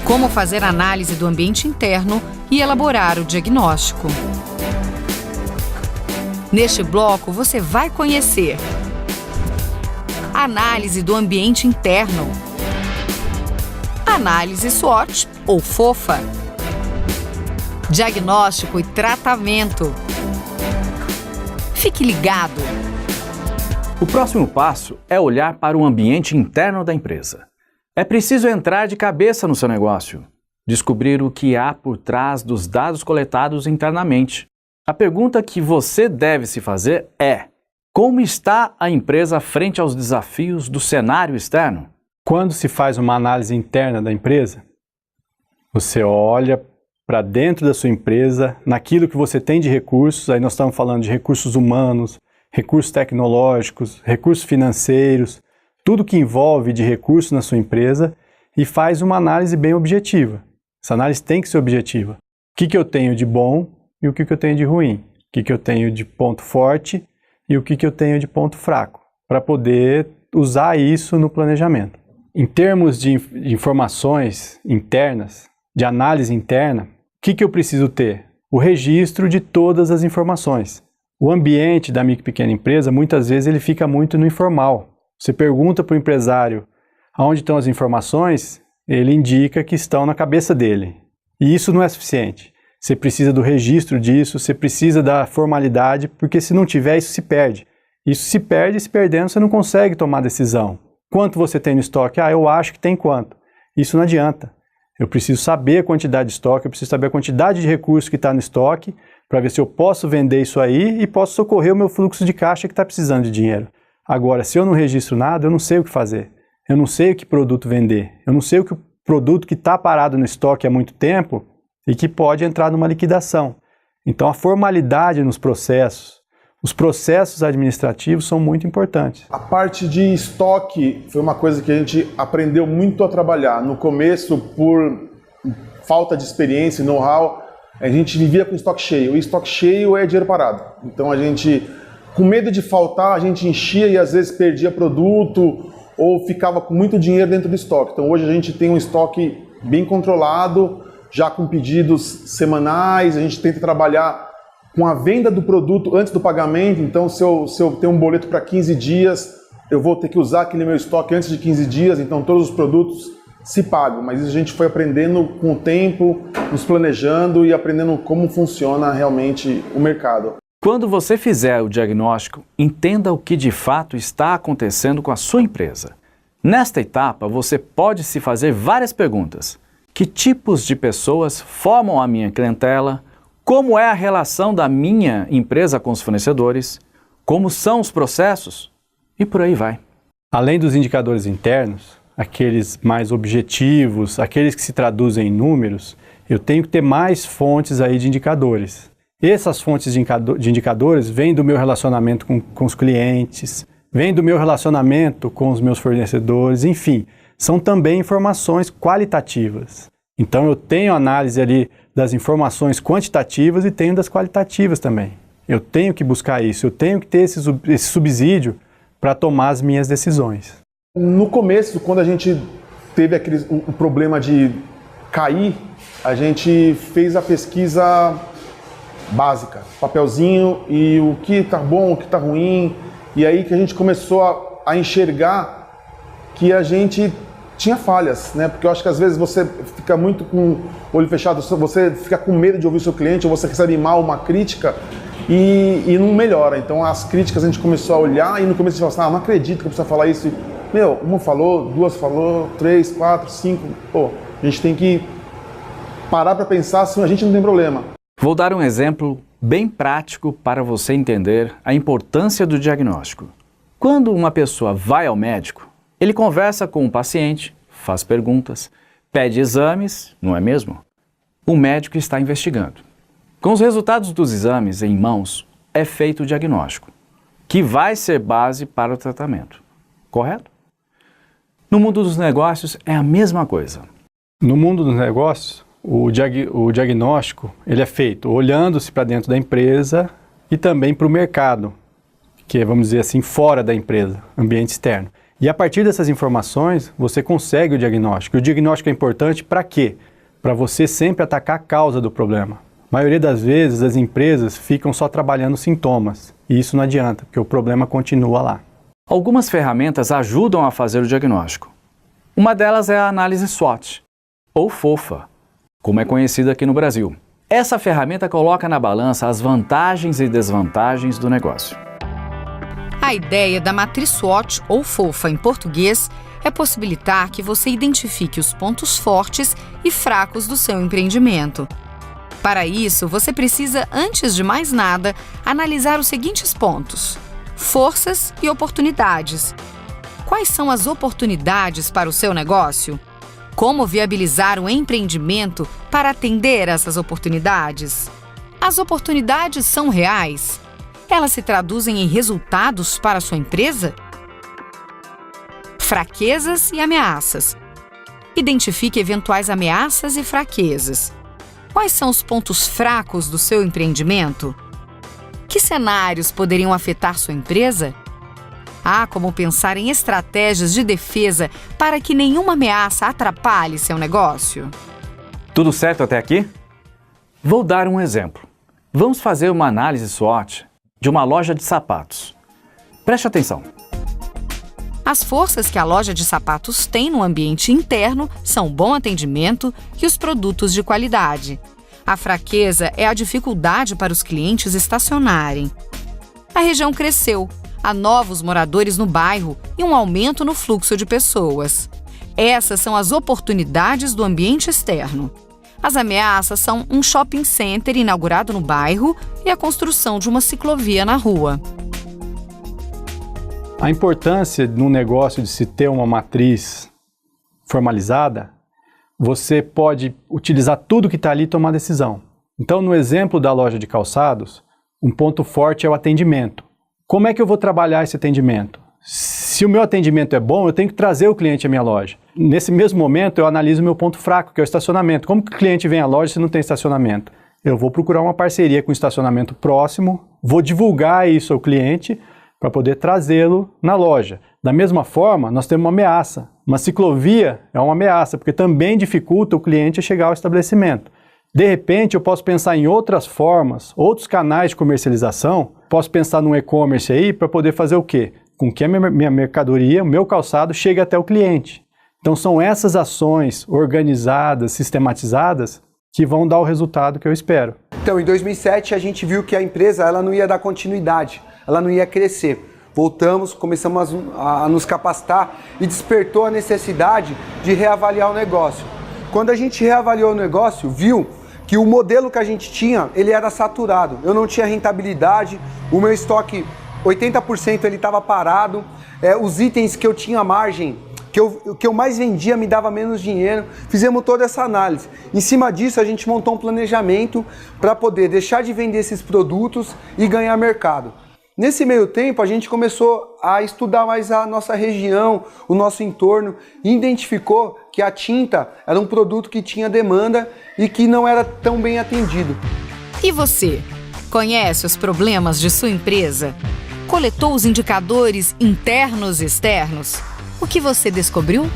Como fazer análise do ambiente interno e elaborar o diagnóstico. Neste bloco, você vai conhecer análise do ambiente interno, análise SWOT ou FOFA, diagnóstico e tratamento. Fique ligado! O próximo passo é olhar para o ambiente interno da empresa. É preciso entrar de cabeça no seu negócio, descobrir o que há por trás dos dados coletados internamente. A pergunta que você deve se fazer é: como está a empresa frente aos desafios do cenário externo? Quando se faz uma análise interna da empresa, você olha para dentro da sua empresa, naquilo que você tem de recursos, aí nós estamos falando de recursos humanos, recursos tecnológicos, recursos financeiros, tudo que envolve de recursos na sua empresa, e faz uma análise bem objetiva. Essa análise tem que ser objetiva. O que eu tenho de bom e o que eu tenho de ruim? O que eu tenho de ponto forte e o que eu tenho de ponto fraco? Para poder usar isso no planejamento. Em termos de informações internas, de análise interna, o que eu preciso ter? O registro de todas as informações. O ambiente da micro e pequena empresa, muitas vezes, ele fica muito no informal. Você pergunta para o empresário onde estão as informações, ele indica que estão na cabeça dele. E isso não é suficiente. Você precisa do registro disso, você precisa da formalidade, porque se não tiver, isso se perde. Isso se perde, e se perdendo, você não consegue tomar decisão. Quanto você tem no estoque? Eu acho que tem quanto. Isso não adianta. Eu preciso saber a quantidade de estoque, eu preciso saber a quantidade de recursos que está no estoque, para ver se eu posso vender isso aí e posso socorrer o meu fluxo de caixa que está precisando de dinheiro. Agora, se eu não registro nada, eu não sei o que fazer. Eu não sei o que produto vender. Eu não sei o que o produto que está parado no estoque há muito tempo e que pode entrar numa liquidação. Então, a formalidade nos processos, os processos administrativos são muito importantes. A parte de estoque foi uma coisa que a gente aprendeu muito a trabalhar. No começo, por falta de experiência e know-how, a gente vivia com estoque cheio. E estoque cheio é dinheiro parado. Então, a gente, com medo de faltar, a gente enchia e às vezes perdia produto ou ficava com muito dinheiro dentro do estoque. Então, hoje a gente tem um estoque bem controlado, já com pedidos semanais. A gente tenta trabalhar com a venda do produto antes do pagamento. Então, se eu tenho um boleto para 15 dias, eu vou ter que usar aquele meu estoque antes de 15 dias. Então, todos os produtos se pagam. Mas isso a gente foi aprendendo com o tempo, nos planejando e aprendendo como funciona realmente o mercado. Quando você fizer o diagnóstico, entenda o que de fato está acontecendo com a sua empresa. Nesta etapa, você pode se fazer várias perguntas. Que tipos de pessoas formam a minha clientela? Como é a relação da minha empresa com os fornecedores? Como são os processos? E por aí vai. Além dos indicadores internos, aqueles mais objetivos, aqueles que se traduzem em números, eu tenho que ter mais fontes aí de indicadores. Essas fontes de indicadores vêm do meu relacionamento com os clientes, vêm do meu relacionamento com os meus fornecedores, enfim, são também informações qualitativas. Então eu tenho análise ali das informações quantitativas e tenho das qualitativas também. Eu tenho que buscar isso, eu tenho que ter esse subsídio para tomar as minhas decisões. No começo, quando a gente teve o problema de cair, a gente fez a pesquisa básica, papelzinho e o que está bom, o que está ruim, e aí que a gente começou a enxergar que a gente tinha falhas, né? Porque eu acho que às vezes você fica muito com o olho fechado, você fica com medo de ouvir o seu cliente, ou você recebe mal uma crítica e não melhora. Então as críticas a gente começou a olhar e no começo a gente falou assim, não acredito que eu preciso falar isso. Uma falou, duas falou, 3, 4, 5, a gente tem que parar para pensar se a gente não tem problema. Vou dar um exemplo bem prático para você entender a importância do diagnóstico. Quando uma pessoa vai ao médico, ele conversa com o paciente, faz perguntas, pede exames, não é mesmo? O médico está investigando. Com os resultados dos exames em mãos, é feito o diagnóstico, que vai ser base para o tratamento. Correto? No mundo dos negócios é a mesma coisa. No mundo dos negócios, o diagnóstico ele é feito olhando-se para dentro da empresa e também para o mercado, que é, vamos dizer assim, fora da empresa, ambiente externo. E a partir dessas informações, você consegue o diagnóstico. E o diagnóstico é importante para quê? Para você sempre atacar a causa do problema. A maioria das vezes, as empresas ficam só trabalhando sintomas. E isso não adianta, porque o problema continua lá. Algumas ferramentas ajudam a fazer o diagnóstico. Uma delas é a análise SWOT, ou FOFA, como é conhecida aqui no Brasil. Essa ferramenta coloca na balança as vantagens e desvantagens do negócio. A ideia da matriz SWOT, ou FOFA em português, é possibilitar que você identifique os pontos fortes e fracos do seu empreendimento. Para isso, você precisa, antes de mais nada, analisar os seguintes pontos: forças e oportunidades. Quais são as oportunidades para o seu negócio? Como viabilizar o empreendimento para atender essas oportunidades? As oportunidades são reais? Elas se traduzem em resultados para a sua empresa? Fraquezas e ameaças. Identifique eventuais ameaças e fraquezas. Quais são os pontos fracos do seu empreendimento? Que cenários poderiam afetar sua empresa? Há como pensar em estratégias de defesa para que nenhuma ameaça atrapalhe seu negócio. Tudo certo até aqui? Vou dar um exemplo. Vamos fazer uma análise SWOT de uma loja de sapatos. Preste atenção. As forças que a loja de sapatos tem no ambiente interno são o bom atendimento e os produtos de qualidade. A fraqueza é a dificuldade para os clientes estacionarem. A região cresceu, há novos moradores no bairro e um aumento no fluxo de pessoas. Essas são as oportunidades do ambiente externo. As ameaças são um shopping center inaugurado no bairro e a construção de uma ciclovia na rua. A importância no negócio de se ter uma matriz formalizada, você pode utilizar tudo que está ali e tomar decisão. Então, no exemplo da loja de calçados, um ponto forte é o atendimento. Como é que eu vou trabalhar esse atendimento? Se o meu atendimento é bom, eu tenho que trazer o cliente à minha loja. Nesse mesmo momento, eu analiso o meu ponto fraco, que é o estacionamento. Como que o cliente vem à loja se não tem estacionamento? Eu vou procurar uma parceria com o estacionamento próximo, vou divulgar isso ao cliente para poder trazê-lo na loja. Da mesma forma, nós temos uma ameaça. Uma ciclovia é uma ameaça, porque também dificulta o cliente a chegar ao estabelecimento. De repente, eu posso pensar em outras formas, outros canais de comercialização. Posso pensar num e-commerce aí para poder fazer o quê? Com que a minha mercadoria, o meu calçado, chegue até o cliente. Então, são essas ações organizadas, sistematizadas, que vão dar o resultado que eu espero. Então, em 2007, a gente viu que a empresa ela não ia dar continuidade, ela não ia crescer. Voltamos, começamos a nos capacitar e despertou a necessidade de reavaliar o negócio. Quando a gente reavaliou o negócio, viu que o modelo que a gente tinha, ele era saturado. Eu não tinha rentabilidade, o meu estoque, 80% ele estava parado, os itens que eu tinha margem, que eu mais vendia me dava menos dinheiro. Fizemos toda essa análise. Em cima disso, a gente montou um planejamento para poder deixar de vender esses produtos e ganhar mercado. Nesse meio tempo, a gente começou a estudar mais a nossa região, o nosso entorno, e identificou que a tinta era um produto que tinha demanda e que não era tão bem atendido. E você? Conhece os problemas de sua empresa? Coletou os indicadores internos e externos? O que você descobriu?